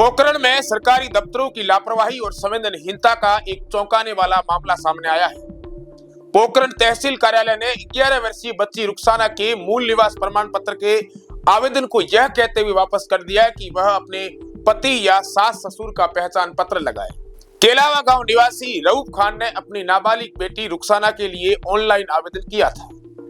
पोखरण में सरकारी दफ्तरों की लापरवाही और संवेदनहीनता का एक चौंकाने वाला मामला सामने आया है। पोखरण तहसील कार्यालय ने 11 वर्षीय बच्ची रुखसाना के मूल निवास प्रमाण पत्र के आवेदन को यह कहते हुए वापस कर दिया है कि वह अपने पति या सास ससुर का पहचान पत्र लगाए। केलावा गांव निवासी रऊफ खान ने अपनी नाबालिग बेटी रुखसाना के लिए ऑनलाइन आवेदन किया था,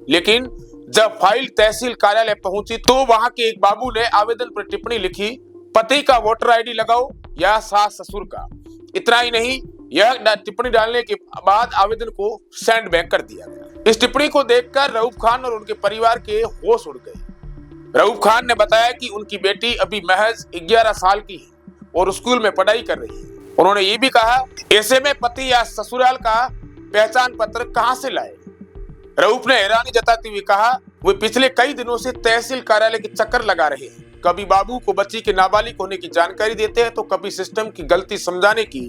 लेकिन जब फाइल तहसील कार्यालय पहुंची तो वहां के एक बाबू ने आवेदन पर टिप्पणी लिखी, पति का वोटर आईडी लगाओ या सास ससुर का। इतना ही नहीं, यह टिप्पणी डालने के बाद आवेदन को सेंड बैक कर दिया गया। इस टिप्पणी को देखकर रऊफ खान और उनके परिवार के होश उड़ गए। रऊफ खान ने बताया कि उनकी बेटी अभी महज 11 साल की है और स्कूल में पढ़ाई कर रही है। उन्होंने ये भी कहा, ऐसे में पति या ससुराल का पहचान पत्र कहां से लाए। रऊफ ने हैरानी जताते हुए कहा, वे पिछले कई दिनों से तहसील कार्यालय के चक्कर लगा रहे हैं। कभी बाबू को बच्ची के नाबालिग होने की जानकारी देते हैं तो कभी सिस्टम की गलती समझाने की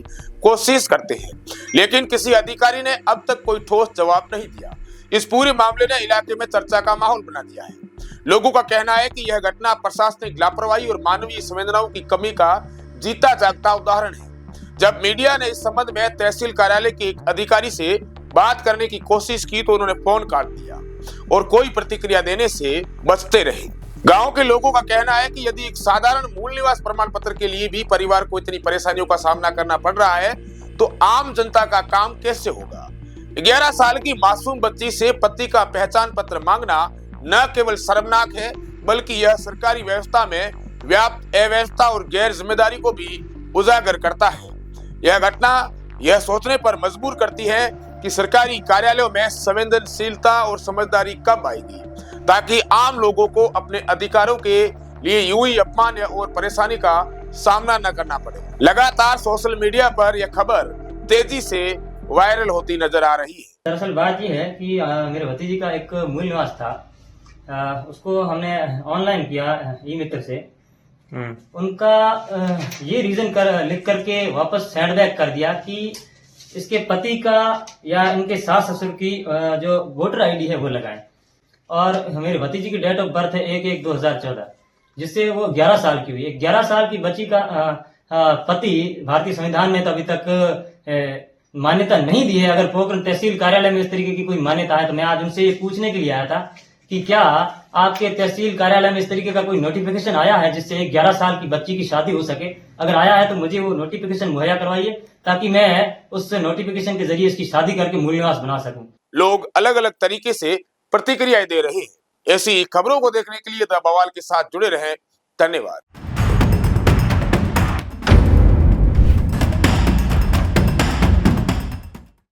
कोशिश करते हैं, लेकिन किसी अधिकारी ने अब तक कोई ठोस जवाब नहीं दिया। इस पूरे मामले ने इलाके में चर्चा का माहौल बना दिया है। लोगों का कहना है कि यह घटना प्रशासनिक लापरवाही और मानवीय संवेदनाओं की कमी का जीता जागता उदाहरण है। जब मीडिया ने इस संबंध में तहसील कार्यालय के एक अधिकारी से बात करने की कोशिश की तो उन्होंने फोन काट दिया और कोई प्रतिक्रिया देने से बचते रहे। गांव के लोगों का कहना है कि यदि एक साधारण मूल निवास प्रमाण पत्र के लिए भी परिवार को इतनी परेशानियों का सामना करना पड़ रहा है तो आम जनता का काम कैसे होगा। 11 साल की मासूम बच्ची से पति का पहचान पत्र मांगना न केवल शर्मनाक है बल्कि यह सरकारी व्यवस्था में व्याप्त अव्यवस्था और गैर जिम्मेदारी को भी उजागर करता है। यह घटना यह सोचने पर मजबूर करती है कि सरकारी कार्यालयों में संवेदनशीलता और समझदारी कब आएगी, ताकि आम लोगों को अपने अधिकारों के लिए यूं ही अपमान और परेशानी का सामना न करना पड़े। लगातार सोशल मीडिया पर यह खबर तेजी से वायरल होती नजर आ रही है। दरअसल बात यह है कि मेरे भतीजी का एक मूल निवास था, उसको हमने ऑनलाइन किया ई मित्र से। उनका ये रीजन लिख करके वापस सेंड बैक कर दिया कि इसके पति का या इनके सास ससुर की जो वोटर आईडी है वो लगाएं। और मेरे भतीजी की डेट ऑफ बर्थ है 1/1/2014, जिससे वो 11 साल की हुई है। 11 साल की बच्ची का पति भारतीय संविधान में तो अभी तक मान्यता नहीं दी है। अगर पोखरण तहसील कार्यालय में इस तरीके की कोई मान्यता है तो मैं आज उनसे ये पूछने के लिए आया था कि क्या आपके तहसील कार्यालय में इस तरीके का कोई नोटिफिकेशन आया है जिससे एक 11 साल की बच्ची की शादी हो सके। अगर आया है तो मुझे वो नोटिफिकेशन मुहैया करवाइए ताकि मैं उस नोटिफिकेशन के जरिए इसकी शादी करके मूल निवास बना सकूं। लोग अलग अलग तरीके से प्रतिक्रियाएं दे रहे हैं। ऐसी खबरों को देखने के लिए द बवाल के साथ जुड़े रहें। धन्यवाद।